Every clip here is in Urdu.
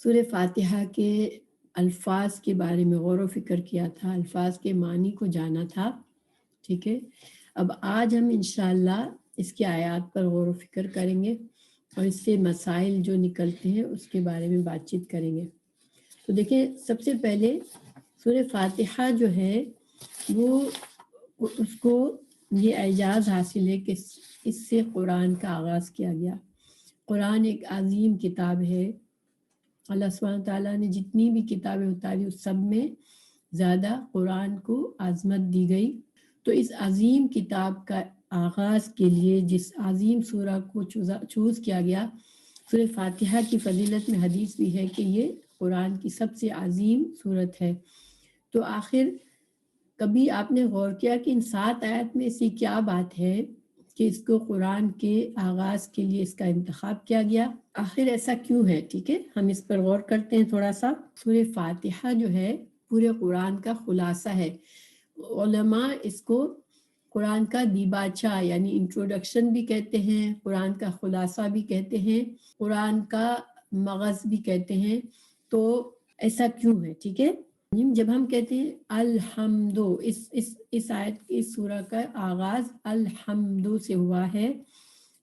سورہ فاتحہ کے الفاظ کے بارے میں غور و فکر کیا تھا، الفاظ کے معنی کو جانا تھا، ٹھیک ہے۔ اب آج ہم انشاءاللہ اس کی آیات پر غور و فکر کریں گے اور اس سے مسائل جو نکلتے ہیں اس کے بارے میں بات چیت کریں گے۔ تو دیکھیں، سب سے پہلے سورہ فاتحہ جو ہے وہ اس کو یہ اعزاز حاصل ہے کہ اس سے قرآن کا آغاز کیا گیا۔ قرآن ایک عظیم کتاب ہے، اللہ سبحانہ تعالیٰ نے جتنی بھی کتابیں اتاری اس سب میں زیادہ قرآن کو عظمت دی گئی۔ تو اس عظیم کتاب کا آغاز کے لیے جس عظیم سورہ کو چوز کیا گیا، سورہ فاتحہ کی فضیلت میں حدیث بھی ہے کہ یہ قرآن کی سب سے عظیم سورت ہے۔ تو آخر کبھی آپ نے غور کیا کہ ان 7 آیات میں ایسی کیا بات ہے کہ اس کو قرآن کے آغاز کے لیے اس کا انتخاب کیا گیا؟ آخر ایسا کیوں ہے؟ ٹھیک ہے، ہم اس پر غور کرتے ہیں تھوڑا سا۔ سورہ فاتحہ جو ہے پورے قرآن کا خلاصہ ہے۔ علماء اس کو قرآن کا دیباچہ یعنی انٹروڈکشن بھی کہتے ہیں، قرآن کا خلاصہ بھی کہتے ہیں، قرآن کا مغز بھی کہتے ہیں۔ تو ایسا کیوں ہے؟ ٹھیک ہے، جب ہم کہتے ہیں الحمدو، اس آیت اس سورہ کا آغاز الحمدو سے ہوا ہے،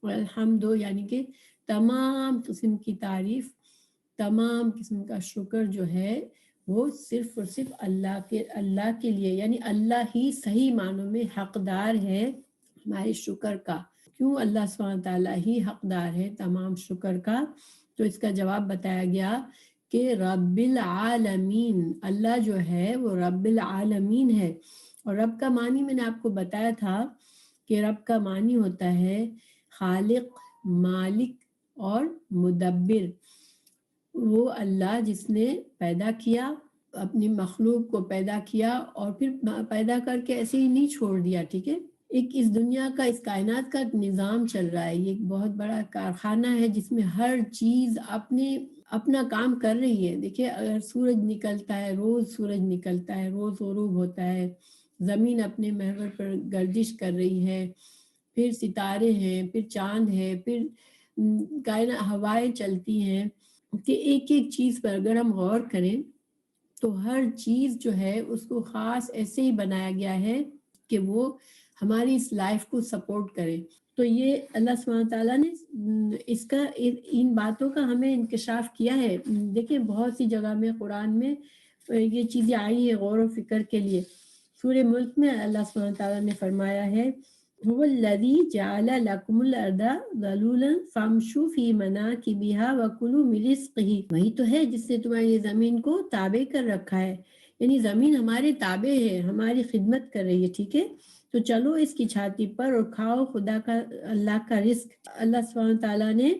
اور الحمدو یعنی کہ تمام قسم کی تعریف، تمام قسم کا شکر جو ہے وہ صرف اور صرف اللہ کے لیے، یعنی اللہ ہی صحیح معنوں میں حقدار ہے ہمارے شکر کا۔ کیوں اللہ سبحانہ تعالیٰ ہی حقدار ہے تمام شکر کا؟ تو اس کا جواب بتایا گیا کہ رب العالمین، اللہ جو ہے وہ رب العالمین ہے۔ اور رب کا معنی میں نے آپ کو بتایا تھا کہ رب کا معنی ہوتا ہے خالق، مالک اور مدبر۔ وہ اللہ جس نے پیدا کیا، اپنی مخلوق کو پیدا کیا اور پھر پیدا کر کے ایسے ہی نہیں چھوڑ دیا، ٹھیک ہے۔ ایک اس دنیا کا، اس کائنات کا ایک نظام چل رہا ہے، یہ ایک بہت بڑا کارخانہ ہے جس میں ہر چیز اپنا کام کر رہی ہے۔ دیکھیں، اگر سورج نکلتا ہے، روز سورج نکلتا ہے، روز غروب ہوتا ہے، زمین اپنے محور پر گردش کر رہی ہے، پھر ستارے ہیں، پھر چاند ہے، پھر کائنات ہوائیں چلتی ہیں، کہ ایک ایک چیز پر اگر ہم غور کریں تو ہر چیز جو ہے اس کو خاص ایسے ہی بنایا گیا ہے کہ وہ ہماری اس لائف کو سپورٹ کرے۔ تو یہ اللہ سبحانہ تعالیٰ نے اس کا ان باتوں کا ہمیں انکشاف کیا ہے۔ دیکھیں، بہت سی جگہ میں قرآن میں یہ چیزیں آئی ہیں غور و فکر کے لیے۔ سورہ ملک میں اللہ سبحانہ تعالیٰ نے فرمایا ہے هو الذی جعل لکم الارض ذلولا فامشوا فی مناکبها وکلوا من رزقہ، وہی تو ہے جس نے تمہاری زمین کو تابع کر رکھا ہے، یعنی زمین ہمارے تابع ہے، ہماری خدمت کر رہی ہے، ٹھیک ہے۔ تو چلو اس کی چھاتی پر اور کھاؤ خدا کا، اللہ کا رزق۔ اللہ سبحانہ تعالیٰ نے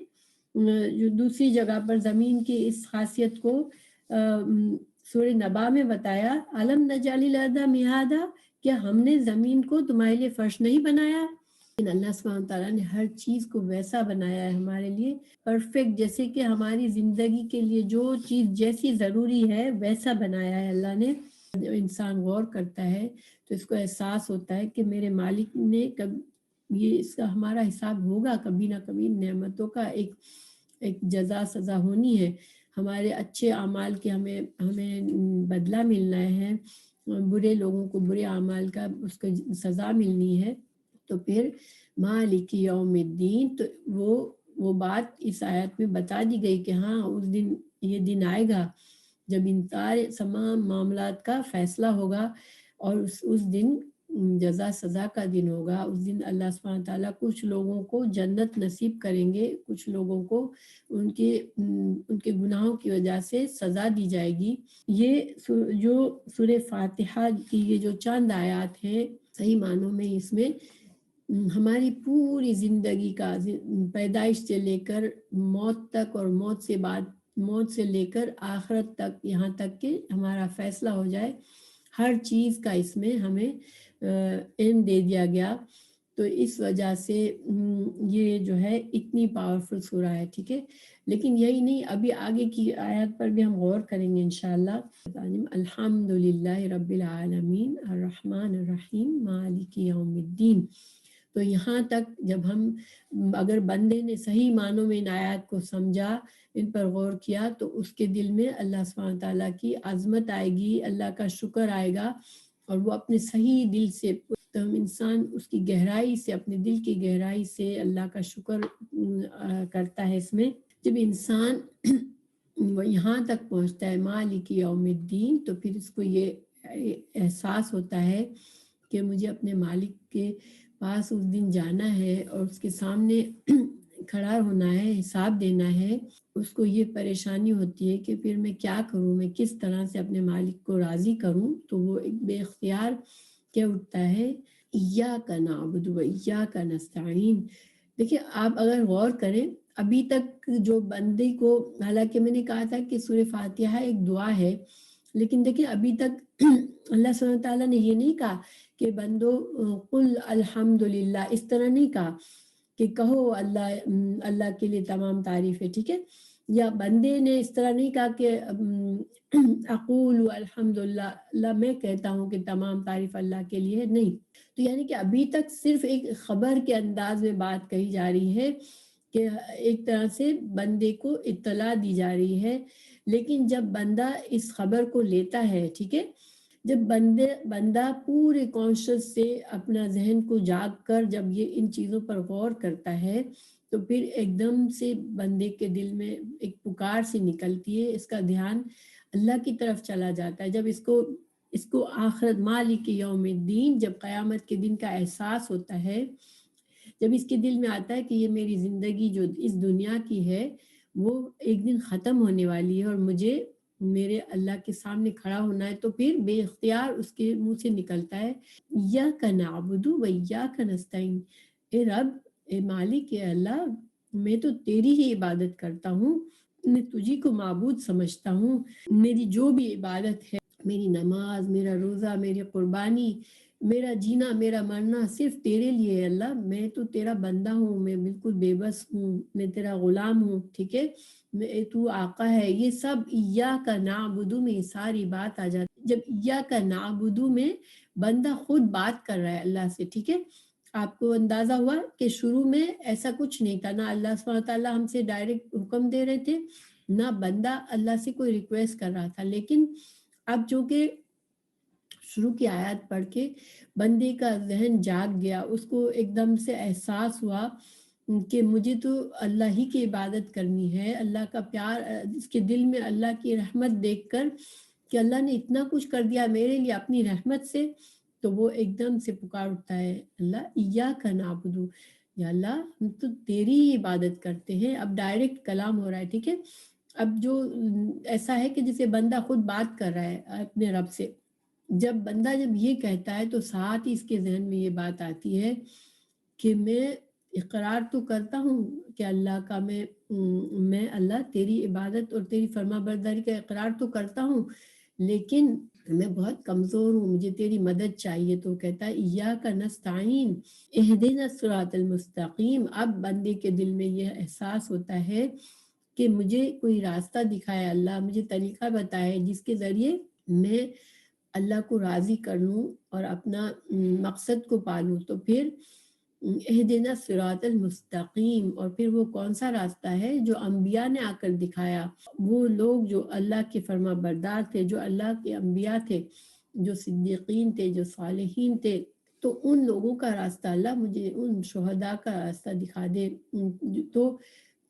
جو دوسری جگہ پر زمین کی اس خاصیت کو سورہ نبا میں بتایا، علم نجعل الارض مہادا، کیا ہم نے زمین کو تمہارے لیے فرش نہیں بنایا؟ لیکن اللہ سبحانہ تعالیٰ نے ہر چیز کو ویسا بنایا ہے ہمارے لیے پرفیکٹ، جیسے کہ ہماری زندگی کے لیے جو چیز جیسی ضروری ہے ویسا بنایا ہے اللہ نے۔ جب انسان غور کرتا ہے تو اس کو احساس ہوتا ہے کہ میرے مالک نے یہ اس کا ہمارا حساب ہوگا کبھی نہ کبھی، نعمتوں کا ایک جزا سزا ہونی ہے، ہمارے اچھے اعمال کے ہمیں بدلہ ملنا ہے، برے لوگوں کو برے اعمال کا اس کو سزا ملنی ہے۔ تو پھر مالک یوم الدین، تو وہ بات اس آیت میں بتا دی گئی کہ ہاں اس دن، یہ دن آئے گا جب ان تمام معاملات کا فیصلہ ہوگا، اور اس دن جزا سزا کا دن ہوگا۔ اس دن اللہ سبحانہ تعالیٰ کچھ لوگوں کو جنت نصیب کریں گے، کچھ لوگوں کو ان کے گناہوں کی وجہ سے سزا دی جائے گی۔ یہ جو سورہ فاتحہ کی یہ جو چند آیات ہیں، صحیح معنوں میں اس میں ہماری پوری زندگی کا، پیدائش سے لے کر موت تک اور موت سے لے کر آخرت تک، یہاں تک کہ ہمارا فیصلہ ہو جائے، ہر چیز کا اس میں ہمیں علم دے دیا گیا۔ تو اس وجہ سے یہ جو ہے اتنی پاورفل سورہ ہے، ٹھیک ہے۔ لیکن یہی نہیں، ابھی آگے کی آیات پر بھی ہم غور کریں گے انشاءاللہ۔ الحمدللہ رب العالمین الرحمن الرحیم مالک یوم الدین۔ تو یہاں تک جب ہم اگر بندے نے صحیح معنوں میں ان آیات کو سمجھا، ان پر غور کیا، تو اس کے دل میں اللہ سبحانہ تعالیٰ کی عظمت آئے گی، اللہ کا شکر آئے گا، اور وہ اپنے صحیح دل سے، تو انسان اس کی گہرائی سے، اپنے دل کی گہرائی سے اللہ کا شکر کرتا ہے۔ اس میں جب انسان وہ یہاں تک پہنچتا ہے مالک یوم الدین، تو پھر اس کو یہ احساس ہوتا ہے کہ مجھے اپنے مالک کے پاس اس دن جانا ہے اور اس کے سامنے کھڑا ہونا ہے، حساب دینا ہے۔ اس کو یہ پریشانی ہوتی ہے کہ پھر میں کیا کروں، میں کس طرح سے اپنے مالک کو راضی کروں، تو وہ ایک بے اختیار کیا اٹھتا ہے، ایاک نعبد و ایاک نستعین۔ دیکھیے آپ اگر غور کریں، ابھی تک جو بندے کو، حالانکہ میں نے کہا تھا کہ سورہ فاتحہ ایک دعا ہے، لیکن دیکھیں ابھی تک اللہ سبحانہ تعالیٰ نے یہ نہیں کہا کہ بندو قل الحمدللہ، اس طرح نہیں کہا کہ کہو اللہ کے لیے تمام تعریف ہے، ٹھیک ہے، یا بندے نے اس طرح نہیں کہا کہ اقول الحمدللہ، اللہ میں کہتا ہوں کہ تمام تعریف اللہ کے لیے، نہیں۔ تو یعنی کہ ابھی تک صرف ایک خبر کے انداز میں بات کہی جا رہی ہے کہ ایک طرح سے بندے کو اطلاع دی جا رہی ہے، لیکن جب بندہ اس خبر کو لیتا ہے، ٹھیک ہے، جب بندہ پورے کانشس سے اپنا ذہن کو جاگ کر جب یہ ان چیزوں پر غور کرتا ہے، تو پھر ایک دم سے بندے کے دل میں ایک پکار سی نکلتی ہے، اس کا دھیان اللہ کی طرف چلا جاتا ہے۔ جب اس کو آخرت، مالک یوم الدین، جب قیامت کے دن کا احساس ہوتا ہے، جب اس کے دل میں آتا ہے کہ یہ میری زندگی جو اس دنیا کی ہے وہ ایک دن ختم ہونے والی ہے اور مجھے میرے اللہ کے سامنے کھڑا ہونا ہے، تو پھر بے اختیار اس کے منہ سے نکلتا ہے ایاک نعبد و ایاک نستعین، اے رب، اے مالک، اے اللہ، میں تو تیری ہی عبادت کرتا ہوں، میں تجھی کو معبود سمجھتا ہوں، میری جو بھی عبادت ہے، میری نماز، میرا روزہ، میری قربانی، میرا جینا، میرا مرنا صرف تیرے لیے ہے اللہ، میں تو تیرا بندہ ہوں، میں بالکل بے بس ہوں، میں تیرا غلام ہوں، ٹھیک ہے، تو آقا ہے۔ یہ سب ایاک نعبد میں ساری بات آ جاتی۔ جب ایاک نعبد میں بندہ خود بات کر رہا ہے اللہ سے، ٹھیک ہے، آپ کو اندازہ ہوا کہ شروع میں ایسا کچھ نہیں تھا، نہ اللہ سبحانہ تعالیٰ ہم سے ڈائریکٹ حکم دے رہے تھے، نہ بندہ اللہ سے کوئی ریکویسٹ کر رہا تھا، لیکن اب جو کہ شروع کی آیات پڑھ کے بندے کا ذہن جاگ گیا، اس کو ایک دم سے احساس ہوا کہ مجھے تو اللہ ہی کی عبادت کرنی ہے، اللہ کا پیار، اس کے دل میں اللہ کی رحمت دیکھ کر کہ اللہ نے اتنا کچھ کر دیا میرے لیے اپنی رحمت سے، تو وہ ایک دم سے پکار اٹھتا ہے، اللہ ایاک نعبد، یا اللہ ہم تو تیری ہی عبادت کرتے ہیں۔ اب ڈائریکٹ کلام ہو رہا ہے، ٹھیک ہے، اب جو ایسا ہے کہ جسے بندہ خود بات کر رہا ہے اپنے رب سے، جب بندہ جب یہ کہتا ہے تو ساتھ ہی اس کے ذہن میں یہ بات آتی ہے کہ میں اقرار تو کرتا ہوں کہ اللہ کا میں اللہ تیری عبادت اور تیری فرما برداری کا اقرار تو کرتا ہوں، لیکن میں بہت کمزور ہوں، مجھے تیری مدد چاہیے۔ تو کہتا ہے ایاک نستعین اہدنا الصراط المستقیم۔ اب بندے کے دل میں یہ احساس ہوتا ہے کہ مجھے کوئی راستہ دکھائے اللہ، مجھے طریقہ بتائے جس کے ذریعے میں اللہ کو راضی کر لوں اور اپنا مقصد کو پالوں۔ تو پھر اہدنا الصراط المستقیم، اور پھر وہ کون سا راستہ ہے جو انبیاء نے آ کر دکھایا، وہ لوگ جو اللہ کے فرما بردار تھے، جو اللہ کے انبیاء تھے، جو صدیقین تھے، جو صالحین تھے، تو ان لوگوں کا راستہ اللہ مجھے، ان شہداء کا راستہ دکھا دے۔ تو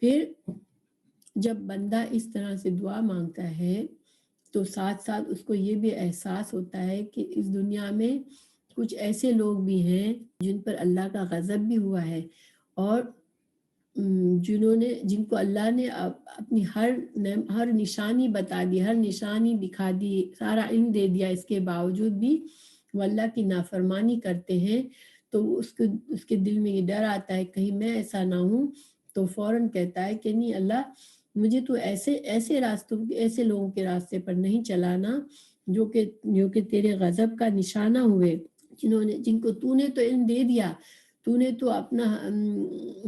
پھر جب بندہ اس طرح سے دعا مانگتا ہے تو ساتھ ساتھ اس کو یہ بھی احساس ہوتا ہے کہ اس دنیا میں کچھ ایسے لوگ بھی ہیں جن پر اللہ کا غضب بھی ہوا ہے، اور جن کو اللہ نے اپنی ہر نشانی بتا دی، ہر نشانی دکھا دی، سارا علم دے دیا، اس کے باوجود بھی وہ اللہ کی نافرمانی کرتے ہیں، تو اس کے دل میں یہ ڈر آتا ہے کہیں میں ایسا نہ ہوں، تو فوراً کہتا ہے کہ نہیں اللہ، مجھے تو ایسے راستوں، ایسے لوگوں کے راستے پر نہیں چلانا جو کہ تیرے غضب کا نشانہ ہوئے، جن کو تو نے تو علم دے دیا، تو نے تو اپنا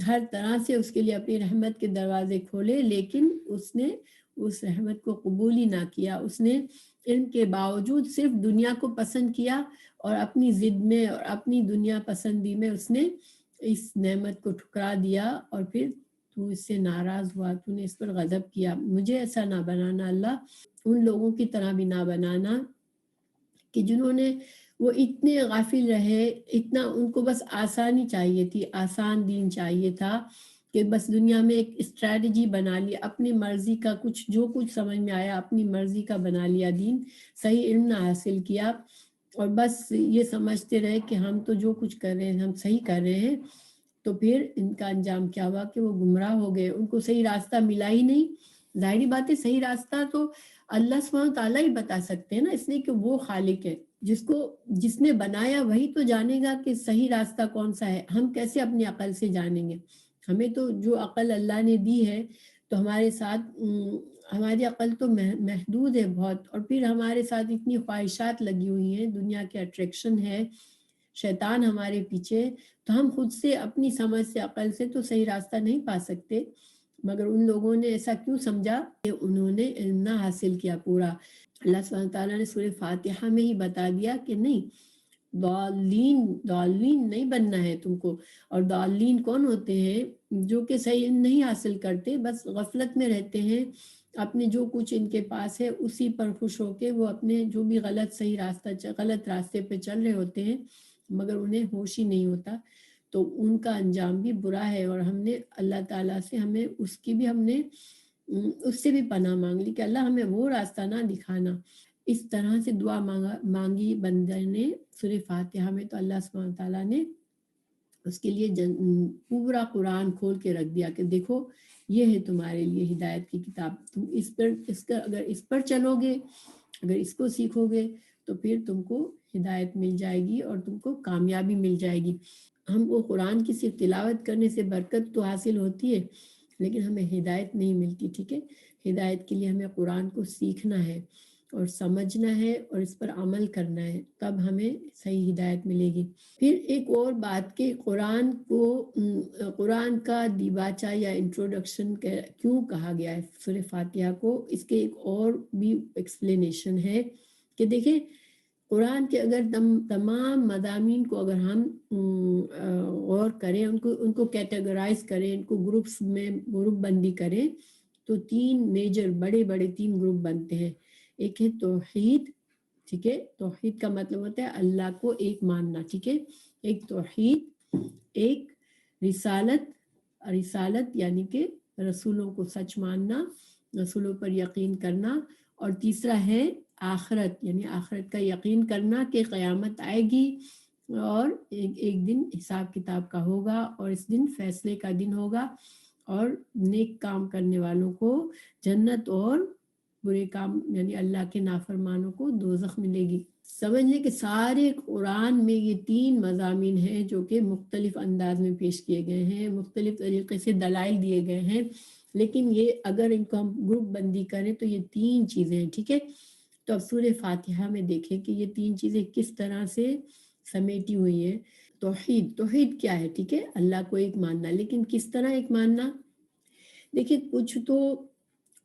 ہر طرح سے اس کے لیے اپنی رحمت کے دروازے کھولے، لیکن اس نے اس رحمت کو قبول ہی نہ کیا، اس نے علم کے باوجود صرف دنیا کو پسند کیا، اور اپنی ضد میں اور اپنی دنیا پسندی میں اس نے اس نعمت کو ٹھکرا دیا اور پھر تو اس سے ناراض ہوا، تو نے اس پر غضب کیا. مجھے ایسا نہ بنانا اللہ، ان لوگوں کی طرح بھی نہ بنانا کہ جنہوں نے وہ اتنے غافل رہے، اتنا ان کو بس آسانی چاہیے تھی، آسان دین چاہیے تھا کہ بس دنیا میں ایک اسٹریٹجی بنا لی، اپنی مرضی کا جو کچھ سمجھ میں آیا اپنی مرضی کا بنا لیا دین، صحیح علم نہ حاصل کیا اور بس یہ سمجھتے رہے کہ ہم تو جو کچھ کر رہے ہیں ہم صحیح کر رہے ہیں. تو پھر ان کا انجام کیا ہوا کہ وہ گمراہ ہو گئے، ان کو صحیح راستہ ملا ہی نہیں. ظاہری بات ہے صحیح راستہ تو اللہ سبحانہ تعالیٰ ہی بتا سکتے ہیں نا، اس لیے کہ وہ خالق ہے. جس نے بنایا وہی تو جانے گا کہ صحیح راستہ کون سا ہے. ہم کیسے اپنی عقل سے جانیں گے؟ ہمیں تو جو عقل اللہ نے دی ہے تو ہمارے ساتھ ہماری عقل تو محدود ہے بہت، اور پھر ہمارے ساتھ اتنی خواہشات لگی ہوئی ہیں، دنیا کے اٹریکشن ہے، شیطان ہمارے پیچھے، تو ہم خود سے اپنی سمجھ سے عقل سے تو صحیح راستہ نہیں پا سکتے. مگر ان لوگوں نے ایسا کیوں سمجھا کہ انہوں نے علم نہ حاصل کیا پورا. اللہ سبحانہ تعالیٰ نے سورہ فاتحہ میں ہی بتا دیا کہ نہیں، ضالین نہیں بننا ہے تم کو. اور ضالین کون ہوتے ہیں؟ جو کہ صحیح علم نہیں حاصل کرتے، بس غفلت میں رہتے ہیں، اپنے جو کچھ ان کے پاس ہے اسی پر خوش ہو کے وہ اپنے جو بھی غلط راستے پہ چل رہے ہوتے ہیں، مگر انہیں ہوش ہی نہیں ہوتا. تو ان کا انجام بھی برا ہے، اور ہم نے اللہ تعالیٰ سے ہم نے اس سے بھی پناہ مانگ لی کہ اللہ ہمیں وہ راستہ نہ دکھانا. اس طرح سے دعا مانگی بندے نے سورہ فاتحہ میں، تو اللہ سبحانہ تعالیٰ نے اس کے لیے پورا قرآن کھول کے رکھ دیا کہ دیکھو یہ ہے تمہارے لیے ہدایت کی کتاب، تم اگر اس پر چلو گے، اگر اس کو سیکھو گے تو پھر تم کو ہدایت مل جائے گی اور تم کو کامیابی مل جائے گی. ہم کو قرآن کی صرف تلاوت کرنے سے برکت تو حاصل ہوتی ہے، لیکن ہمیں ہدایت نہیں ملتی. ٹھیک ہے، ہدایت کے لیے ہمیں قرآن کو سیکھنا ہے اور سمجھنا ہے اور اس پر عمل کرنا ہے، تب ہمیں صحیح ہدایت ملے گی. پھر ایک اور بات کہ قرآن کا دیباچہ یا انٹروڈکشن کیوں کہا گیا ہے سورہ فاتحہ کو، اس کے ایک اور بھی ایکسپلینیشن ہے کہ دیکھیں قرآن کے اگر تمام مضامین کو اگر ہم غور کریں، ان کو کیٹیگرائز کریں، ان کو گروپس میں گروپ بندی کریں، تو میجر بڑے تین گروپ بنتے ہیں. ایک ہے توحید. ٹھیک ہے، توحید کا مطلب ہوتا ہے اللہ کو ایک ماننا. ٹھیک ہے، ایک توحید، ایک رسالت یعنی کہ رسولوں کو سچ ماننا، رسولوں پر یقین کرنا، اور تیسرا ہے آخرت، یعنی آخرت کا یقین کرنا کہ قیامت آئے گی اور ایک دن حساب کتاب کا ہوگا، اور اس دن فیصلے کا دن ہوگا، اور نیک کام کرنے والوں کو جنت اور برے کام یعنی اللہ کے نافرمانوں کو دوزخ ملے گی. سمجھ لیں کہ سارے قرآن میں یہ تین مضامین ہیں جو کہ مختلف انداز میں پیش کیے گئے ہیں، مختلف طریقے سے دلائل دیے گئے ہیں، لیکن یہ اگر ان کو ہم گروپ بندی کریں تو یہ تین چیزیں ہیں. ٹھیک ہے، تو اب سورہ فاتحہ میں دیکھیں کہ یہ تین چیزیں کس طرح سے سمیٹی ہوئی ہیں. توحید کیا ہے؟ ٹھیک ہے، اللہ کو ایک ماننا، لیکن کس طرح ایک ماننا؟ دیکھیں کچھ تو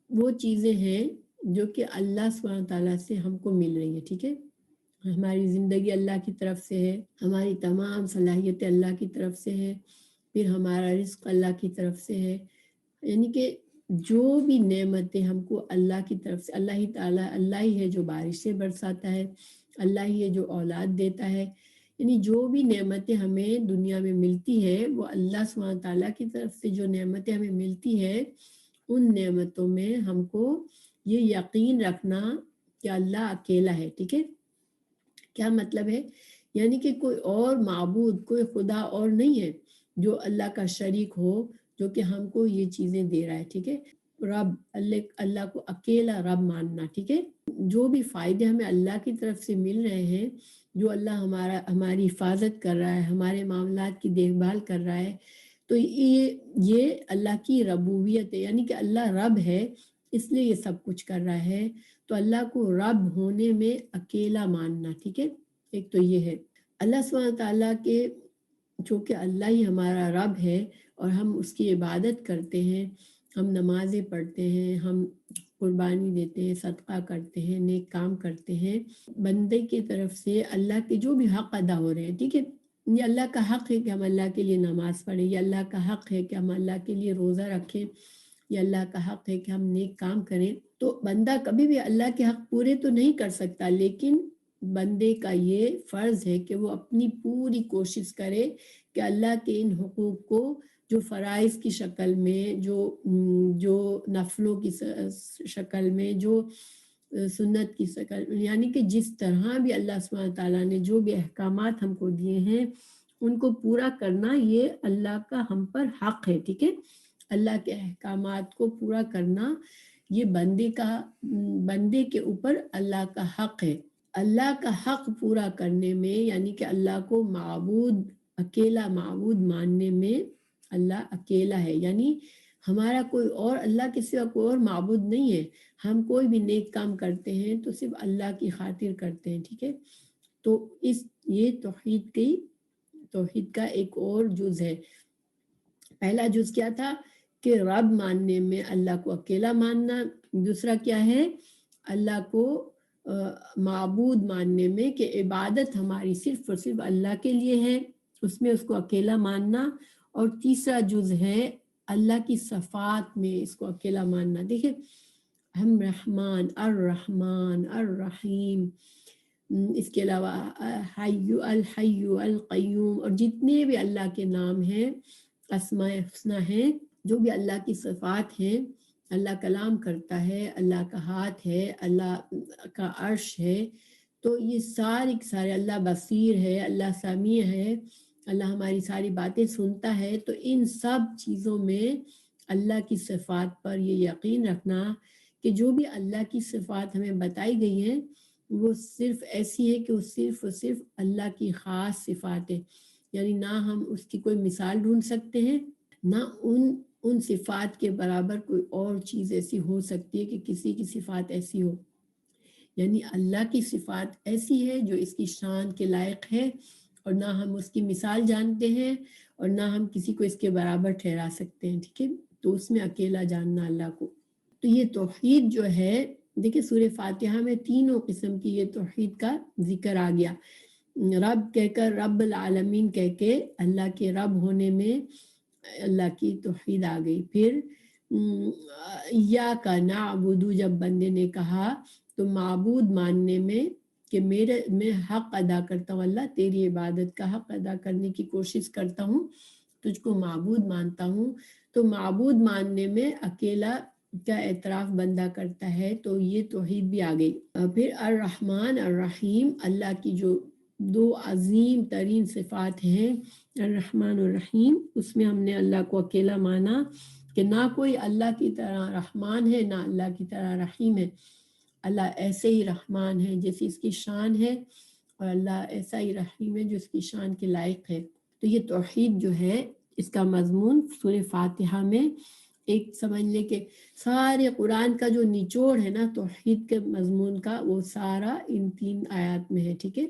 وہ چیزیں ہیں جو کہ اللہ سبحانہ تعالیٰ سے ہم کو مل رہی ہیں. ٹھیک ہے، ہماری زندگی اللہ کی طرف سے ہے، ہماری تمام صلاحیتیں اللہ کی طرف سے ہے، پھر ہمارا رزق اللہ کی طرف سے ہے، یعنی کہ جو بھی نعمتیں ہم کو اللہ کی طرف سے، اللہ ہی تعالیٰ، اللہ ہی ہے جو بارشیں برساتا ہے، اللہ ہی ہے جو اولاد دیتا ہے، یعنی جو بھی نعمتیں ہمیں دنیا میں ملتی ہے وہ اللہ سبحانہ تعالیٰ کی طرف سے جو نعمتیں ہمیں ملتی ہے، ان نعمتوں میں ہم کو یہ یقین رکھنا کہ اللہ اکیلا ہے. ٹھیک ہے، کیا مطلب ہے؟ یعنی کہ کوئی اور معبود، کوئی خدا اور نہیں ہے جو اللہ کا شریک ہو، جو کہ ہم کو یہ چیزیں دے رہا ہے. ٹھیک ہے، رب اللہ کو اکیلا رب ماننا. ٹھیک ہے، جو بھی فائدے ہمیں اللہ کی طرف سے مل رہے ہیں، جو اللہ ہماری حفاظت کر رہا ہے، ہمارے معاملات کی دیکھ بھال کر رہا ہے، تو یہ اللہ کی ربوبیت ہے، یعنی کہ اللہ رب ہے اس لیے یہ سب کچھ کر رہا ہے. تو اللہ کو رب ہونے میں اکیلا ماننا. ٹھیک ہے، ایک تو یہ ہے اللہ سبحانہ تعالیٰ کے، چونکہ اللہ ہی ہمارا رب ہے اور ہم اس کی عبادت کرتے ہیں، ہم نمازیں پڑھتے ہیں، ہم قربانی دیتے ہیں، صدقہ کرتے ہیں، نیک کام کرتے ہیں، بندے کی طرف سے اللہ کے جو بھی حق ادا ہو رہے ہیں. ٹھیک ہے، یہ اللہ کا حق ہے کہ ہم اللہ کے لیے نماز پڑھیں، یہ اللہ کا حق ہے کہ ہم اللہ کے لیے روزہ رکھیں، یہ اللہ کا حق ہے کہ ہم نیک کام کریں۔ تو بندہ کبھی بھی اللہ کے حق پورے تو نہیں کر سکتا، لیکن بندے کا یہ فرض ہے کہ وہ اپنی پوری کوشش کرے کہ اللہ کے ان حقوق کو، جو فرائض کی شکل میں، جو نفلوں کی شکل میں، جو سنت کی شکل، یعنی کہ جس طرح بھی اللہ سبحانہ تعالیٰ نے جو بھی احکامات ہم کو دیے ہیں ان کو پورا کرنا یہ اللہ کا ہم پر حق ہے، ٹھیک ہے۔ اللہ کے احکامات کو پورا کرنا یہ بندے کے اوپر اللہ کا حق ہے۔ اللہ کا حق پورا کرنے میں، یعنی کہ اللہ کو اکیلا معبود ماننے میں، اللہ اکیلا ہے، یعنی ہمارا کوئی اور اللہ کے سوا کوئی اور معبود نہیں ہے۔ ہم کوئی بھی نیک کام کرتے ہیں تو صرف اللہ کی خاطر کرتے ہیں، ٹھیک ہے۔ تو یہ توحید کا ایک اور جز ہے۔ پہلا جز کیا تھا کہ رب ماننے میں اللہ کو اکیلا ماننا، دوسرا کیا ہے اللہ کو معبود ماننے میں کہ عبادت ہماری صرف اور صرف اللہ کے لیے ہے، اس میں اس کو اکیلا ماننا، اور تیسرا جز ہے اللہ کی صفات میں اس کو اکیلا ماننا۔ دیکھیں ہم رحمان، الرحمن، الرحیم، اس کے علاوہ الحی، القیوم، اور جتنے بھی اللہ کے نام ہیں، اسماء حسنی ہیں، جو بھی اللہ کی صفات ہیں، اللہ کلام کرتا ہے، اللہ کا ہاتھ ہے، اللہ کا عرش ہے، تو یہ سارے اللہ بصیر ہے، اللہ سمیع ہے، اللہ ہماری ساری باتیں سنتا ہے۔ تو ان سب چیزوں میں اللہ کی صفات پر یہ یقین رکھنا کہ جو بھی اللہ کی صفات ہمیں بتائی گئی ہیں وہ صرف ایسی ہے کہ وہ صرف اور صرف اللہ کی خاص صفات ہے، یعنی نہ ہم اس کی کوئی مثال ڈھونڈ سکتے ہیں، نہ ان صفات کے برابر کوئی اور چیز ایسی ہو سکتی ہے کہ کسی کی صفات ایسی ہو، یعنی اللہ کی صفات ایسی ہے جو اس کی شان کے لائق ہے، اور نہ ہم اس کی مثال جانتے ہیں اور نہ ہم کسی کو اس کے برابر ٹھہرا سکتے ہیں، ٹھیک ہے۔ تو اس میں اکیلا جاننا اللہ کو۔ تو یہ توحید جو ہے، دیکھیں سورہ فاتحہ میں تینوں قسم کی یہ توحید کا ذکر آ گیا۔ رب کہہ کر، رب العالمین کہہ کے اللہ کے رب ہونے میں اللہ کی توحید آ گئی۔ پھر ایاک نعبد، جب بندے نے کہا تو معبود ماننے میں کہ میں حق ادا کرتا ہوں، اللہ تیری عبادت کا حق ادا کرنے کی کوشش کرتا ہوں، تجھ کو معبود مانتا ہوں۔ تو معبود ماننے میں اکیلا کا اعتراف بندہ کرتا ہے، تو یہ توحید بھی آ گئی۔ پھر الرحمن الرحیم، اللہ کی جو دو عظیم ترین صفات ہیں الرحمن الرحیم، اس میں ہم نے اللہ کو اکیلا مانا کہ نہ کوئی اللہ کی طرح رحمان ہے، نہ اللہ کی طرح رحیم ہے۔ اللہ ایسے ہی رحمان ہے جیسی اس کی شان ہے، اور اللہ ایسا ہی رحیم ہے جو اس کی شان کے لائق ہے۔ تو یہ توحید جو ہے اس کا مضمون سورہ فاتحہ میں ایک سمجھ لے کہ سارے قرآن کا جو نچوڑ ہے نا توحید کے مضمون کا، وہ سارا ان 3 آیات میں ہے، ٹھیک ہے۔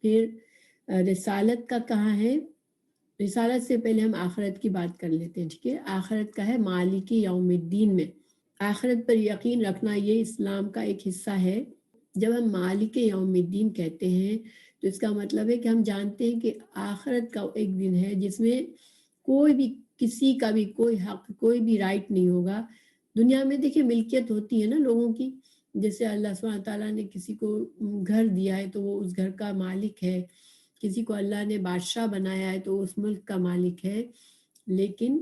پھر رسالت کا کہاں ہے؟ رسالت سے پہلے ہم آخرت کی بات کر لیتے ہیں، ٹھیک ہے۔ آخرت کا ہے مالک یوم الدین میں، آخرت پر یقین رکھنا یہ اسلام کا ایک حصہ ہے۔ جب ہم مالک یوم الدین کہتے ہیں تو اس کا مطلب ہے کہ ہم جانتے ہیں کہ آخرت کا ایک دن ہے جس میں کوئی بھی، کسی کا بھی کوئی حق، کوئی بھی رائٹ نہیں ہوگا۔ دنیا میں دیکھیں ملکیت ہوتی ہے نا لوگوں کی، جیسے اللہ سبحانہ تعالیٰ نے کسی کو گھر دیا ہے تو وہ اس گھر کا مالک ہے، کسی کو اللہ نے بادشاہ بنایا ہے تو وہ اس ملک کا مالک ہے، لیکن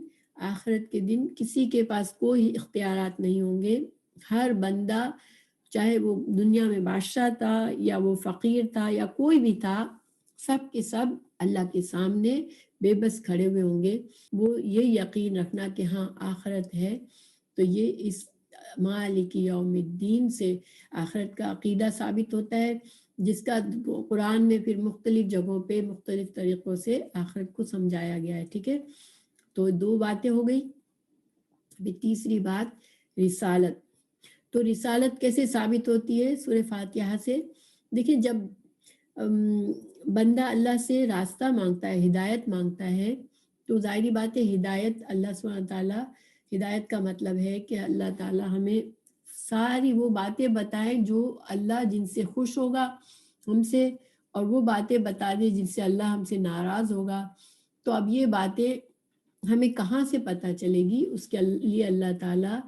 آخرت کے دن کسی کے پاس کوئی اختیارات نہیں ہوں گے۔ ہر بندہ، چاہے وہ دنیا میں بادشاہ تھا یا وہ فقیر تھا یا کوئی بھی تھا، سب کے سب اللہ کے سامنے بے بس کھڑے ہوئے ہوں گے۔ وہ یہ یقین رکھنا کہ ہاں آخرت ہے، تو یہ اس مالک یوم الدین سے آخرت کا عقیدہ ثابت ہوتا ہے، جس کا قرآن میں پھر مختلف جگہوں پہ مختلف طریقوں سے آخرت کو سمجھایا گیا ہے، ٹھیک ہے۔ تو 2 باتیں ہو گئی۔ ابھی تیسری بات رسالت۔ تو رسالت کیسے ثابت ہوتی ہے؟ سورہ فاتحہ سے دیکھیں، جب بندہ اللہ سے راستہ مانگتا ہے، ہدایت مانگتا ہے، تو ظاہری بات ہے ہدایت اللہ سبحانہ تعالیٰ، ہدایت کا مطلب ہے کہ اللہ تعالیٰ ہمیں ساری وہ باتیں بتائیں جو اللہ جن سے خوش ہوگا ہم سے، اور وہ باتیں بتا دے جن سے اللہ ہم سے ناراض ہوگا، تو اب یہ باتیں ہمیں کہاں سے پتہ چلے گی؟ اس کے لیے اللہ تعالیٰ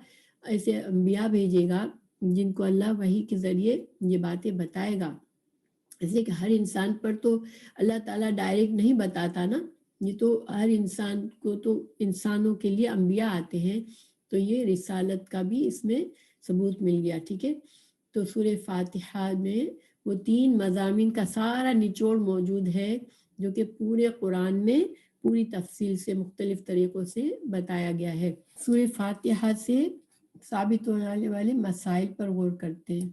ایسے انبیاء بھیجے گا جن کو اللہ وحی کے ذریعے یہ باتیں بتائے گا۔ اس لیے کہ ہر انسان پر تو اللہ تعالیٰ ڈائریکٹ نہیں بتاتا نا، یہ تو ہر انسان کو، تو انسانوں کے لیے انبیاء آتے ہیں، تو یہ رسالت کا بھی اس میں ثبوت مل گیا، ٹھیک ہے۔ تو سورہ فاتحہ میں وہ 3 مضامین کا سارا نچوڑ موجود ہے جو کہ پورے قرآن میں پوری تفصیل سے مختلف طریقوں سے بتایا گیا ہے۔ سورہ فاتحہ سے ثابت ہونے والے مسائل پر غور کرتے ہیں۔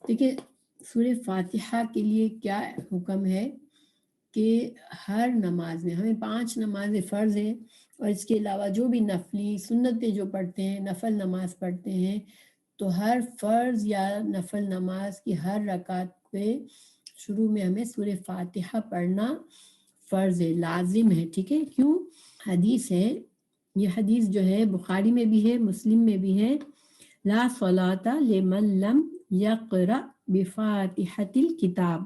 دیکھیں سورہ فاتحہ کے لیے کیا حکم ہے کہ ہر نماز میں، ہمیں 5 نمازیں فرض ہیں، اور اس کے علاوہ جو بھی نفلی سنتیں جو پڑھتے ہیں، نفل نماز پڑھتے ہیں، تو ہر فرض یا نفل نماز کی ہر رکعت پہ شروع میں ہمیں سورہ فاتحہ پڑھنا فرض ہے، لازم ہے، ٹھیک ہے۔ کیوں؟ حدیث ہے، یہ حدیث جو ہے بخاری میں بھی ہے، مسلم میں بھی ہے، لا صلاۃ لمن لم یقرأ بفاتحۃ الکتاب،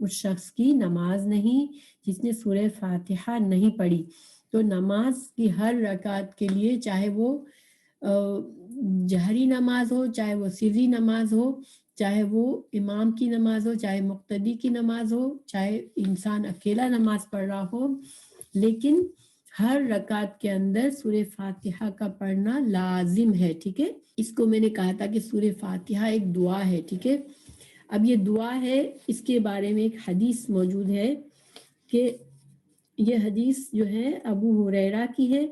اس شخص کی نماز نہیں جس نے سورہ فاتحہ نہیں پڑھی۔ تو نماز کی ہر رکعت کے لیے، چاہے وہ جہری نماز ہو، چاہے وہ سری نماز ہو، چاہے وہ امام کی نماز ہو، چاہے مقتدی کی نماز ہو، چاہے انسان اکیلا نماز پڑھ رہا ہو، لیکن ہر رکعت کے اندر سورہ فاتحہ کا پڑھنا لازم ہے، ٹھیک ہے۔ اس کو میں نے کہا تھا کہ سورہ فاتحہ ایک دعا ہے، ٹھیک ہے۔ اب یہ دعا ہے، اس کے بارے میں ایک حدیث موجود ہے کہ یہ حدیث جو ہے ابو ہریرہ کی ہے،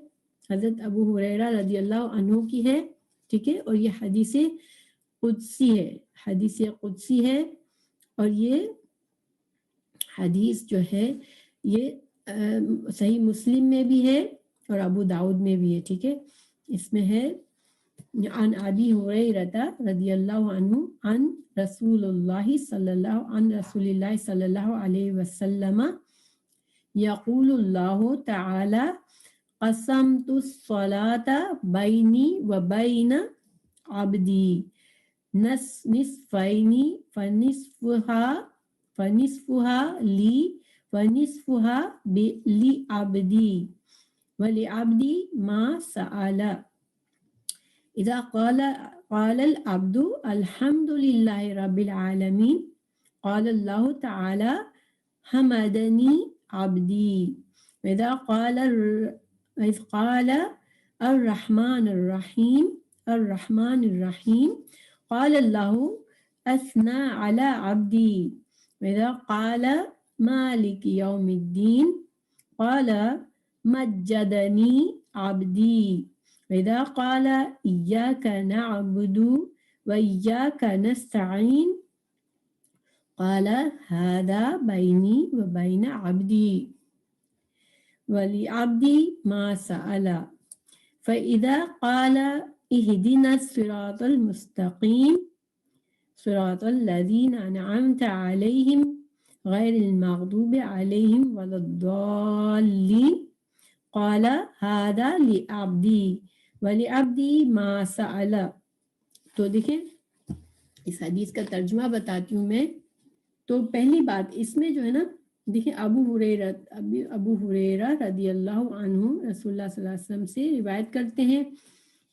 حضرت ابو ہریرہ رضی اللہ عنہ کی ہے، ٹھیک ہے، اور یہ حدیث قدسی ہے، حدیث قدسی ہے، اور یہ حدیث جو ہے یہ صحیح مسلم میں بھی ہے اور ابو داؤد میں بھی ہے، ٹھیک ہے۔ اس میں ہے عن ابی ہریرہ رضی اللہ عنہ عن رسول اللہ صلی اللہ علیہ وسلم یقول اللہ تعالی قسمت الصلاة بینی و بین عبدی نصفین فنصفها لی ونصفها لعبدی ولعبدی ما سأل۔ اذا قال العبد الحمد للہ رب العالمین قال اللہ تعالی حمدنی عبدی۔ وإذا قال الرحمن الرحیم قال اللہ اثنى على عبدی۔ وإذا قال مالک یوم الدین قال مجدنی عبدی۔ وإذا قال إياك نعبد وإياك نستعين قال هذا بيني وبين عبدي ولعبدي ما سأل۔ فإذا قال اهدنا الصراط المستقيم صراط الذين أنعمت عليهم غير المغضوب عليهم ولا الضالين قال هذا لعبدي وَلِعَبْدِي مَا سَأَلَ۔ تو دیکھیں اس حدیث کا ترجمہ بتاتی ہوں میں۔ تو پہلی بات اس میں جو ہے نا، دیکھیں ابو ہریرہ رضی اللہ عنہ رسول اللہ صلی اللہ علیہ وسلم سے روایت کرتے ہیں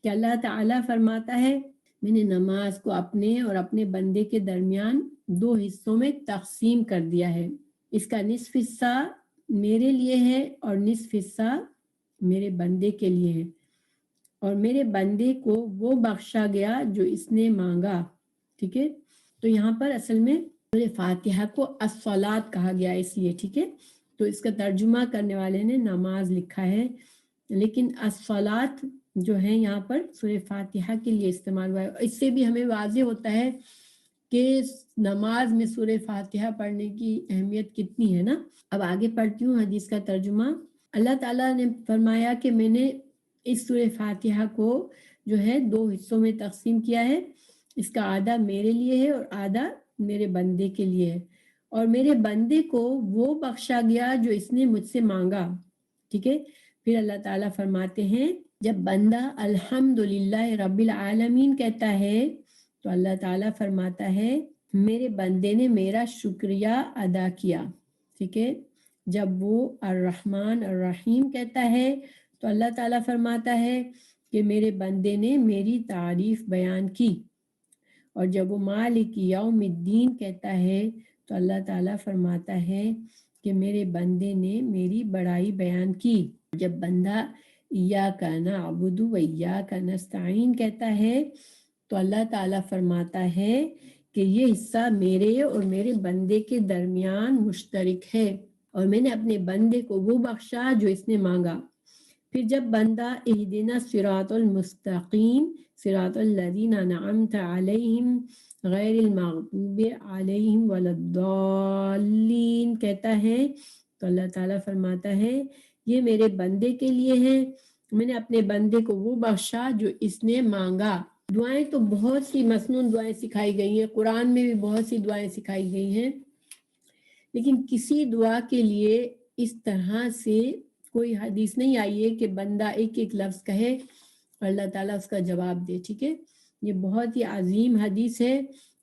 کہ اللہ تعالیٰ فرماتا ہے میں نے نماز کو اپنے اور اپنے بندے کے درمیان 2 حصوں میں تقسیم کر دیا ہے، اس کا نصف حصہ میرے لیے ہے اور نصف حصہ میرے بندے کے لیے ہے، اور میرے بندے کو وہ بخشا گیا جو اس نے مانگا، ٹھیک ہے۔ تو یہاں پر اصل میں سورہ فاتحہ کو الصلاۃ کہا گیا اس لیے، ٹھیک ہے۔ تو اس کا ترجمہ کرنے والے نے نماز لکھا ہے، لیکن الصلاۃ جو ہے یہاں پر سورہ فاتحہ کے لیے استعمال ہوا ہے۔ اس سے بھی ہمیں واضح ہوتا ہے کہ نماز میں سورہ فاتحہ پڑھنے کی اہمیت کتنی ہے نا۔ اب آگے پڑھتی ہوں حدیث کا ترجمہ۔ اللہ تعالیٰ نے فرمایا کہ میں نے اس سورہ فاتحہ کو جو ہے 2 حصوں میں تقسیم کیا ہے، اس کا آدھا میرے لیے ہے اور آدھا میرے بندے کے لیے ہے، اور میرے بندے کو وہ بخشا گیا جو اس نے مجھ سے مانگا، ٹھیک ہے۔ پھر اللہ تعالیٰ فرماتے ہیں جب بندہ الحمدللہ رب العالمین کہتا ہے تو اللہ تعالیٰ فرماتا ہے میرے بندے نے میرا شکریہ ادا کیا، ٹھیک ہے. جب وہ الرحمن الرحیم کہتا ہے تو اللہ تعالیٰ فرماتا ہے کہ میرے بندے نے میری تعریف بیان کی. اور جب وہ مالک یوم الدین کہتا ہے تو اللہ تعالیٰ فرماتا ہے کہ میرے بندے نے میری بڑائی بیان کی. جب بندہ ایاک نعبد و ایاک نستعین کہتا ہے تو اللہ تعالیٰ فرماتا ہے کہ یہ حصہ میرے اور میرے بندے کے درمیان مشترک ہے اور میں نے اپنے بندے کو وہ بخشا جو اس نے مانگا. پھر جب بندہ اہدنا الصراط المستقیم صراط الذین انعمت علیہم غیر المغضوب علیہم ولا الضالین کہتا ہے تو اللہ تعالیٰ فرماتا ہے یہ میرے بندے کے لیے ہے، میں نے اپنے بندے کو وہ بخشا جو اس نے مانگا. دعائیں تو بہت سی مسنون دعائیں سکھائی گئی ہیں، قرآن میں بھی بہت سی دعائیں سکھائی گئی ہیں، لیکن کسی دعا کے لیے اس طرح سے کوئی حدیث نہیں آئی ہے کہ بندہ ایک ایک لفظ کہے اور اللہ تعالیٰ اس کا جواب دے. ٹھیک ہے، یہ بہت ہی عظیم حدیث ہے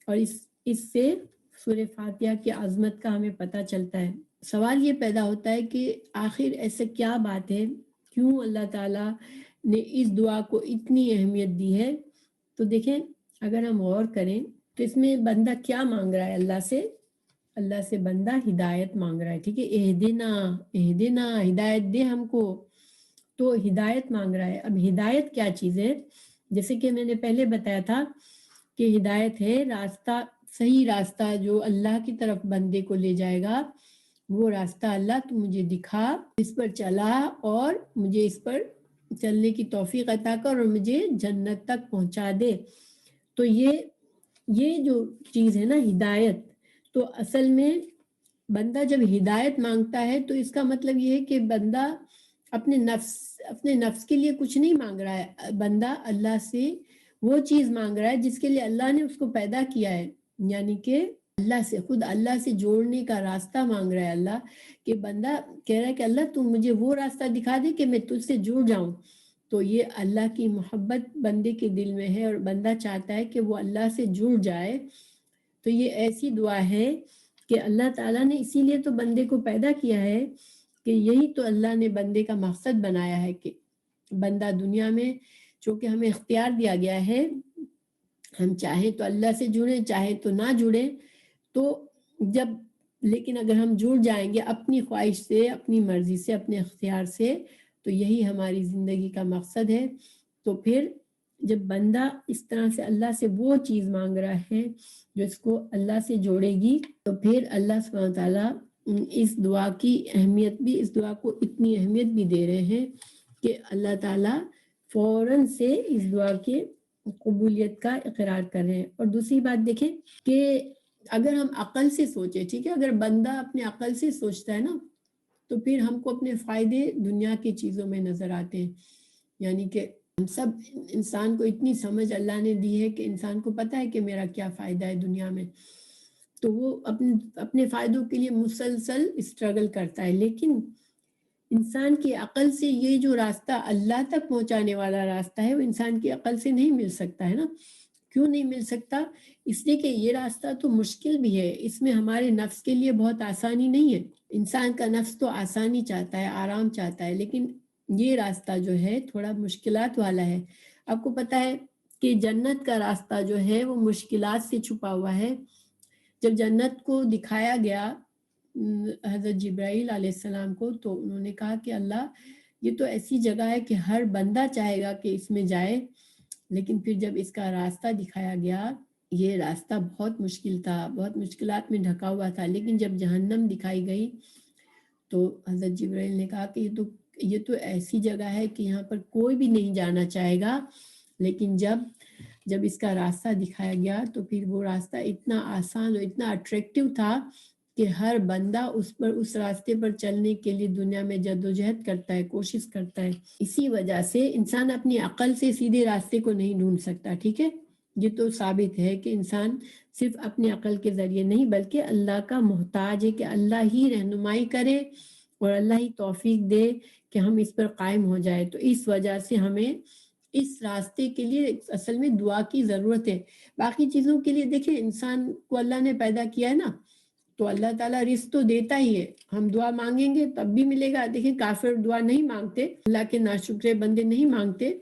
اور اس سے سورہ فاتحہ کی عظمت کا ہمیں پتہ چلتا ہے. سوال یہ پیدا ہوتا ہے کہ آخر ایسا کیا بات ہے، کیوں اللہ تعالیٰ نے اس دعا کو اتنی اہمیت دی ہے. تو دیکھیں اگر ہم غور کریں تو اس میں بندہ کیا مانگ رہا ہے اللہ سے بندہ ہدایت مانگ رہا ہے. ٹھیک ہے، اہدنا ہدایت دے ہم کو، تو ہدایت مانگ رہا ہے. اب ہدایت کیا چیز ہے؟ جیسے کہ میں نے پہلے بتایا تھا کہ ہدایت ہے راستہ، صحیح راستہ جو اللہ کی طرف بندے کو لے جائے گا، وہ راستہ اللہ تو مجھے دکھا، اس پر چلا اور مجھے اس پر چلنے کی توفیق عطا کر اور مجھے جنت تک پہنچا دے. تو یہ جو چیز ہے نا ہدایت، تو اصل میں بندہ جب ہدایت مانگتا ہے تو اس کا مطلب یہ ہے کہ بندہ اپنے نفس کے لیے کچھ نہیں مانگ رہا ہے، بندہ اللہ سے وہ چیز مانگ رہا ہے جس کے لیے اللہ نے اس کو پیدا کیا ہے، یعنی کہ خود اللہ سے جوڑنے کا راستہ مانگ رہا ہے. اللہ کہ بندہ کہہ رہا ہے کہ اللہ تم مجھے وہ راستہ دکھا دے کہ میں تجھ سے جڑ جاؤں. تو یہ اللہ کی محبت بندے کے دل میں ہے اور بندہ چاہتا ہے کہ وہ اللہ سے جڑ جائے. تو یہ ایسی دعا ہے کہ اللہ تعالیٰ نے اسی لیے تو بندے کو پیدا کیا ہے کہ یہی تو اللہ نے بندے کا مقصد بنایا ہے کہ بندہ دنیا میں چونکہ ہمیں اختیار دیا گیا ہے، ہم چاہیں تو اللہ سے جڑیں چاہیں تو نہ جڑیں. تو لیکن اگر ہم جڑ جائیں گے اپنی خواہش سے، اپنی مرضی سے، اپنے اختیار سے، تو یہی ہماری زندگی کا مقصد ہے. تو پھر جب بندہ اس طرح سے اللہ سے وہ چیز مانگ رہا ہے جو اس کو اللہ سے جوڑے گی، تو پھر اللہ سبحانہ وتعالیٰ اس دعا کی اہمیت بھی، اس دعا کو اتنی اہمیت بھی دے رہے ہیں کہ اللہ تعالیٰ فوراً سے اس دعا کے قبولیت کا اقرار کر رہے ہیں. اور دوسری بات دیکھیں کہ اگر ہم عقل سے سوچیں، ٹھیک ہے، اگر بندہ اپنے عقل سے سوچتا ہے نا تو پھر ہم کو اپنے فائدے دنیا کی چیزوں میں نظر آتے ہیں. یعنی کہ ہم سب انسان کو اتنی سمجھ اللہ نے دی ہے کہ انسان کو پتہ ہے کہ میرا کیا فائدہ ہے دنیا میں، تو وہ اپنے فائدوں کے لیے مسلسل اسٹرگل کرتا ہے. لیکن انسان کی عقل سے یہ جو راستہ اللہ تک پہنچانے والا راستہ ہے وہ انسان کی عقل سے نہیں مل سکتا ہے نا. کیوں نہیں مل سکتا؟ اس لیے کہ یہ راستہ تو مشکل بھی ہے، اس میں ہمارے نفس کے لیے بہت آسانی نہیں ہے. انسان کا نفس تو آسانی چاہتا ہے، آرام چاہتا ہے، لیکن یہ راستہ جو ہے تھوڑا مشکلات والا ہے. آپ کو پتہ ہے کہ جنت کا راستہ جو ہے وہ مشکلات سے چھپا ہوا ہے. جب جنت کو دکھایا گیا حضرت جبرائیل علیہ السلام کو، تو انہوں نے کہا کہ اللہ یہ تو ایسی جگہ ہے کہ ہر بندہ چاہے گا کہ اس میں جائے، لیکن پھر جب اس کا راستہ دکھایا گیا یہ راستہ بہت مشکل تھا، بہت مشکلات میں ڈھکا ہوا تھا. لیکن جب جہنم دکھائی گئی تو حضرت جبرائیل نے کہا کہ یہ تو ایسی جگہ ہے کہ یہاں پر کوئی بھی نہیں جانا چاہے گا. لیکن جب اس کا راستہ دکھایا گیا تو پھر وہ راستہ اتنا آسان اور اتنا اٹریکٹیو تھا کہ ہر بندہ اس راستے پر چلنے کے لیے دنیا میں جدوجہد کرتا ہے، کوشش کرتا ہے. اسی وجہ سے انسان اپنی عقل سے سیدھے راستے کو نہیں ڈھونڈ سکتا. ٹھیک ہے، یہ تو ثابت ہے کہ انسان صرف اپنی عقل کے ذریعے نہیں بلکہ اللہ کا محتاج ہے کہ اللہ ہی رہنمائی کرے اور اللہ ہی توفیق دے کہ ہم اس پر قائم ہو جائے. تو اس وجہ سے ہمیں اس راستے کے لیے اصل میں دعا کی ضرورت ہے. باقی چیزوں کے لیے دیکھیں انسان کو اللہ نے پیدا کیا ہے نا، تو اللہ تعالیٰ رزق تو دیتا ہی ہے، ہم دعا مانگیں گے تب بھی ملے گا۔ دیکھیں کافر دعا نہیں مانگتے، اللہ کے ناشکرے بندے نہیں مانگتے،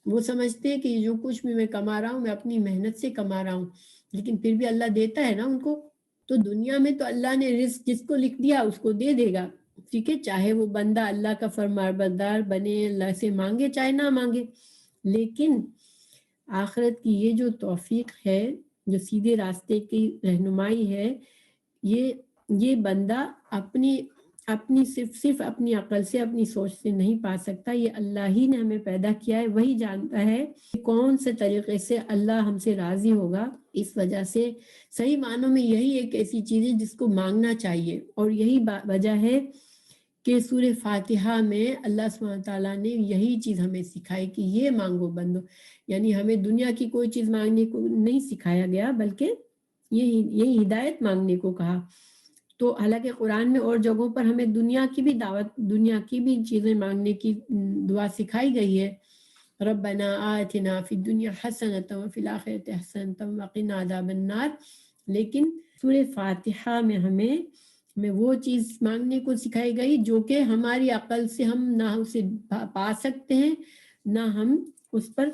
وہ سمجھتے ہیں کہ جو کچھ بھی میں کما رہا ہوں میں اپنی محنت سے کما رہا ہوں، لیکن پھر بھی اللہ دیتا ہے نا ان کو۔ تو دنیا میں تو اللہ نے رزق جس کو لکھ دیا اس کو دے دے گا، ٹھیک ہے، چاہے وہ بندہ اللہ کا فرمانبردار بنے، اللہ سے مانگے چاہے نہ مانگے۔ لیکن آخرت کی یہ جو توفیق ہے، جو سیدھے راستے کی رہنمائی ہے، یہ بندہ اپنی صرف اپنی عقل سے، اپنی سوچ سے نہیں پا سکتا، یہ اللہ ہی نے ہمیں پیدا کیا ہے، وہی جانتا ہے کہ کون سے طریقے سے اللہ ہم سے راضی ہوگا۔ اس وجہ سے صحیح معنوں میں یہی ایک ایسی چیز ہے جس کو مانگنا چاہیے، اور یہی وجہ ہے کہ سورہ فاتحہ میں اللہ سبحانہ تعالیٰ نے یہی چیز ہمیں سکھائی کہ یہ مانگو بندو، یعنی ہمیں دنیا کی کوئی چیز مانگنے کو نہیں سکھایا گیا، بلکہ یہی ہدایت مانگنے کو کہا۔ تو حالانکہ قرآن میں اور جگہوں پر ہمیں دنیا کی بھی دعوت، دنیا کی بھی چیزیں مانگنے کی دعا سکھائی گئی ہے، ربنا آتنا فی الدنیا حسنۃ وفی الآخرۃ حسنۃ وقنا عذاب النار۔ لیکن سورہ فاتحہ میں ہمیں وہ چیز مانگنے کو سکھائی گئی جو کہ ہماری عقل سے ہم نہ اسے پا سکتے ہیں، نہ ہم اس پر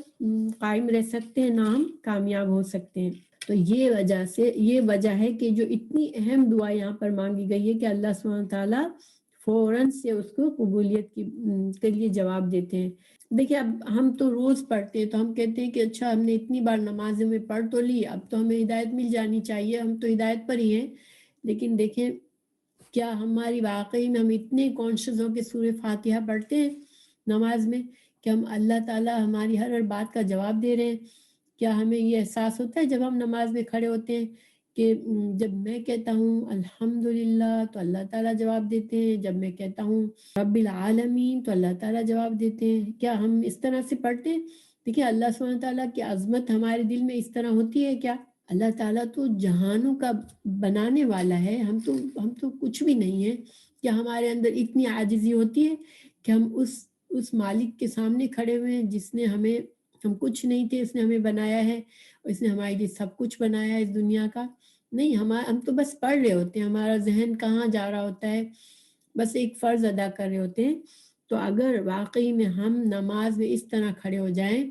قائم رہ سکتے ہیں، نہ ہم کامیاب ہو سکتے ہیں۔ تو یہ وجہ ہے کہ جو اتنی اہم دعا یہاں پر مانگی گئی ہے کہ اللہ سبحانہ تعالیٰ فوراً سے اس کو قبولیت کے لیے جواب دیتے ہیں۔ دیکھیں اب ہم تو روز پڑھتے ہیں تو ہم کہتے ہیں کہ اچھا ہم نے اتنی بار نماز میں پڑھ تو لی، اب تو ہمیں ہدایت مل جانی چاہیے، ہم تو ہدایت پر ہی ہیں۔ لیکن دیکھیں کیا ہماری واقعی میں ہم اتنے کانشیس ہو کے سورہ فاتحہ پڑھتے ہیں نماز میں کہ ہم اللہ تعالیٰ ہماری ہر بات کا جواب دے رہے ہیں؟ کیا ہمیں یہ احساس ہوتا ہے جب ہم نماز میں کھڑے ہوتے ہیں کہ جب میں کہتا ہوں الحمدللہ تو اللہ تعالیٰ جواب دیتے ہیں، جب میں کہتا ہوں رب العالمین تو اللہ تعالیٰ جواب دیتے ہیں؟ کیا ہم اس طرح سے پڑھتے ہیں؟ دیکھیں اللہ سبحانہ تعالیٰ کی عظمت ہمارے دل میں اس طرح ہوتی ہے کیا؟ اللہ تعالیٰ تو جہانوں کا بنانے والا ہے، ہم تو کچھ بھی نہیں ہیں۔ کیا ہمارے اندر اتنی عاجزی ہوتی ہے کہ ہم اس مالک کے سامنے کھڑے ہوئے ہیں جس نے ہم کچھ نہیں تھے، اس نے ہمیں بنایا ہے، اور اس نے ہمارے لیے سب کچھ بنایا ہے اس دنیا کا؟ نہیں، ہم تو بس پڑھ رہے ہوتے ہیں، ہمارا ذہن کہاں جا رہا ہوتا ہے، بس ایک فرض ادا کر رہے ہوتے ہیں۔ تو اگر واقعی میں ہم نماز میں اس طرح کھڑے ہو جائیں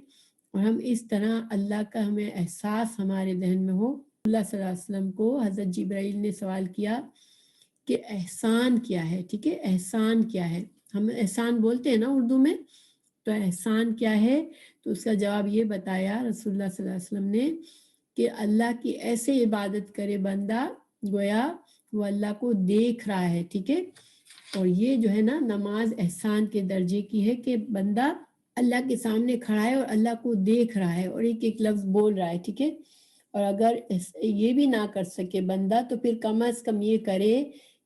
اور ہم اس طرح اللہ کا ہمیں احساس ہمارے ذہن میں ہو۔ اللہ صلی اللہ علیہ وسلم کو حضرت جبرائیل نے سوال کیا کہ احسان کیا ہے، ٹھیک ہے، احسان کیا ہے؟ ہم احسان بولتے ہیں نا اردو میں، تو احسان کیا ہے؟ تو اس کا جواب یہ بتایا رسول اللہ صلی اللہ علیہ وسلم نے کہ اللہ کی ایسے عبادت کرے بندہ گویا وہ اللہ کو دیکھ رہا ہے، ٹھیک ہے۔ اور یہ جو ہے نا نماز احسان کے درجے کی ہے کہ بندہ اللہ کے سامنے کھڑا ہے اور اللہ کو دیکھ رہا ہے اور ایک ایک لفظ بول رہا ہے، ٹھیک ہے۔ اور اگر یہ بھی نہ کر سکے بندہ تو پھر کم از کم یہ کرے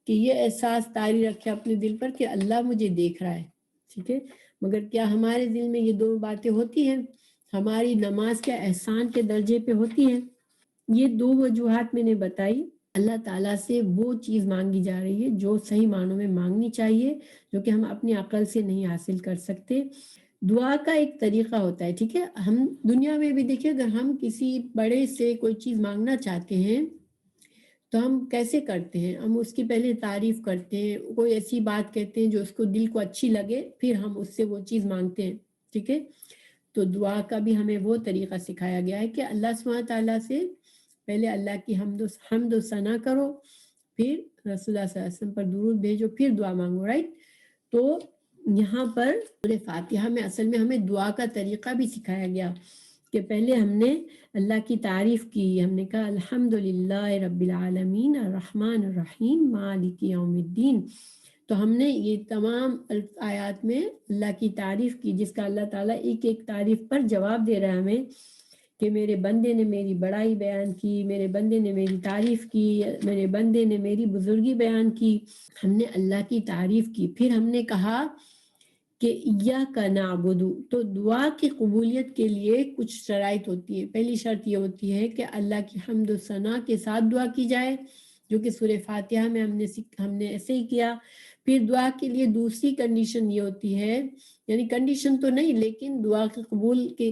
کہ یہ احساس طاری رکھے اپنے دل پر کہ اللہ مجھے دیکھ رہا ہے، ٹھیک ہے۔ مگر کیا ہمارے دل میں یہ دو باتیں ہوتی ہیں؟ ہماری نماز کیا احسان کے درجے پہ ہوتی ہے؟ یہ دو وجوہات میں نے بتائی۔ اللہ تعالیٰ سے وہ چیز مانگی جا رہی ہے جو صحیح معنوں میں مانگنی چاہیے، جو کہ ہم اپنی عقل سے نہیں حاصل کر سکتے۔ دعا کا ایک طریقہ ہوتا ہے، ٹھیک ہے۔ ہم دنیا میں بھی دیکھیں اگر ہم کسی بڑے سے کوئی چیز مانگنا چاہتے ہیں تو ہم کیسے کرتے ہیں؟ ہم اس کی پہلے تعریف کرتے ہیں، کوئی ایسی بات کہتے ہیں جو اس کو دل کو اچھی لگے، پھر ہم اس سے وہ چیز مانگتے ہیں، ٹھیک ہے۔ تو دعا کا بھی ہمیں وہ طریقہ سکھایا گیا ہے کہ اللہ سبحانہ تعالیٰ سے پہلے اللہ کی حمد و ثنا کرو، پھر رسول اللہ صلی اللہ علیہ وسلم پر درود بھیجو، پھر دعا مانگو، رائٹ۔ تو یہاں پر سورہ فاتحہ میں اصل میں ہمیں دعا کا طریقہ بھی سکھایا گیا کہ پہلے ہم نے اللہ کی تعریف کی، ہم نے کہا الحمدللہ رب العالمین الرحمن الرحیم مالک یوم الدین۔ تو ہم نے یہ تمام آیات میں اللہ کی تعریف کی، جس کا اللہ تعالیٰ ایک ایک تعریف پر جواب دے رہا ہے ہمیں کہ میرے بندے نے میری بڑائی بیان کی، میرے بندے نے میری تعریف کی، میرے بندے نے میری بزرگی بیان کی۔ ہم نے اللہ کی تعریف کی، پھر ہم نے کہا کہ ایاک نعبد، تو دعا کی قبولیت کے لیے کچھ شرائط ہوتی ہے۔ پہلی شرط یہ ہوتی ہے کہ اللہ کی حمد و ثنا کے ساتھ دعا کی جائے، جو کہ سورہ فاتحہ میں ہم نے ایسے ہی کیا۔ پھر دعا کے لیے دوسری کنڈیشن یہ ہوتی ہے، یعنی کنڈیشن تو نہیں لیکن دعا کی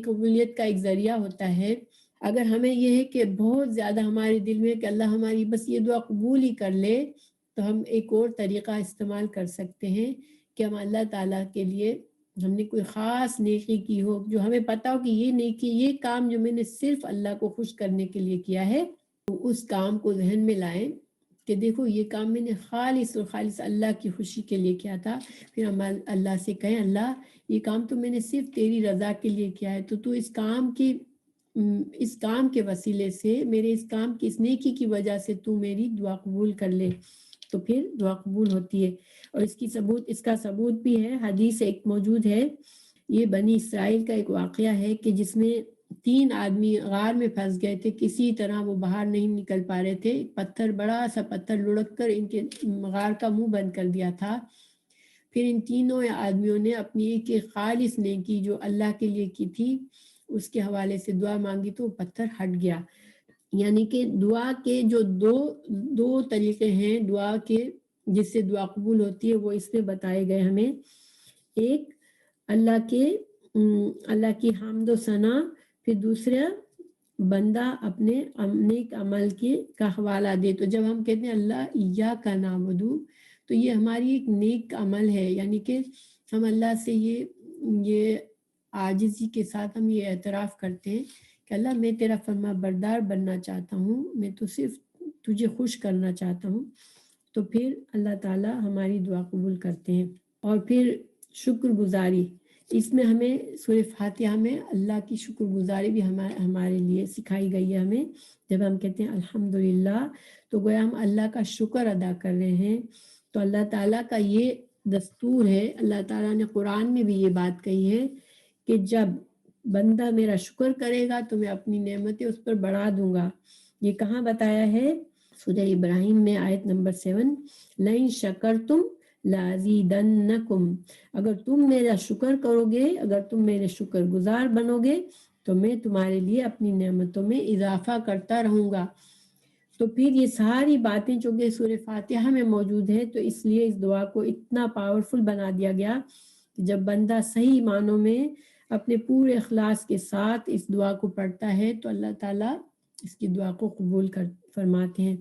قبولیت کا ایک ذریعہ ہوتا ہے، اگر ہمیں یہ ہے کہ بہت زیادہ ہمارے دل میں کہ اللہ ہماری بس یہ دعا قبول ہی کر لے، تو ہم ایک اور طریقہ استعمال کر سکتے ہیں کہ ہم اللہ تعالیٰ کے لیے ہم نے کوئی خاص نیکی کی ہو، جو ہمیں پتا ہو کہ یہ نیکی، یہ کام جو میں نے صرف اللہ کو خوش کرنے کے لیے کیا ہے، تو اس کام کو ذہن میں لائیں کہ دیکھو یہ کام میں نے خالص اور خالص اللہ کی خوشی کے لیے کیا تھا. پھر ہم اللہ سے کہیں اللہ یہ کام تو میں نے صرف تیری رضا کے لیے کیا ہے، تو اس کام کے وسیلے سے، میرے اس کام کی اس نیکی کی وجہ سے تو میری دعا قبول کر لے. تو پھر دعا قبول ہوتی ہے. اور اس کا ثبوت بھی ہے، حدیث ایک موجود ہے، یہ بنی اسرائیل کا ایک واقعہ ہے کہ جس میں 3 آدمی غار میں پھنس گئے تھے، کسی طرح وہ باہر نہیں نکل پا رہے تھے. پتھر، بڑا سا پتھر لڑک کر ان کے غار کا منہ بند کر دیا تھا. پھر ان تینوں آدمیوں نے اپنی ایک خالص نیکی جو اللہ کے لیے کی تھی اس کے حوالے سے دعا مانگی تو وہ پتھر ہٹ گیا. یعنی کہ دعا کے جو دو طریقے ہیں دعا کے جس سے دعا قبول ہوتی ہے، وہ اس میں بتائے گئے ہمیں. ایک اللہ کی حمد و ثنا، پھر دوسرا بندہ اپنے نیک عمل کا حوالہ دے. تو جب ہم کہتے ہیں اللہ ایاک نعبد، تو یہ ہماری ایک نیک عمل ہے، یعنی کہ ہم اللہ سے یہ عاجزی کے ساتھ ہم یہ اعتراف کرتے ہیں کہ اللہ میں تیرا فرما بردار بننا چاہتا ہوں، میں تو صرف تجھے خوش کرنا چاہتا ہوں. تو پھر اللہ تعالیٰ ہماری دعا قبول کرتے ہیں. اور پھر شکر گزاری، اس میں ہمیں سورہ فاتحہ میں اللہ کی شکر گزاری بھی ہمارے لیے سکھائی گئی ہے. ہمیں جب ہم کہتے ہیں الحمدللہ، تو گویا ہم اللہ کا شکر ادا کر رہے ہیں. تو اللہ تعالیٰ کا یہ دستور ہے، اللہ تعالیٰ نے قرآن میں بھی یہ بات کہی ہے کہ جب بندہ میرا شکر کرے گا تو میں اپنی نعمتیں اس پر بڑھا دوں گا. یہ کہاں بتایا ہے؟ سورہ ابراہیم میں آیت نمبر 7، لَإِن شَكَرْتُمْ لَأَزِيدَنَّكُمْ، اگر تم میرا شکر کرو گے، اگر تم میرے شکر گزار بنو گے تو میں تمہارے لیے اپنی نعمتوں میں اضافہ کرتا رہوں گا. تو پھر یہ ساری باتیں جو کہ سورہ فاتحہ میں موجود ہے، تو اس لیے اس دعا کو اتنا پاورفل بنا دیا گیا کہ جب بندہ صحیح معنوں میں اپنے پورے اخلاص کے ساتھ اس دعا کو پڑھتا ہے تو اللہ تعالیٰ اس کی دعا کو قبول فرماتے ہیں.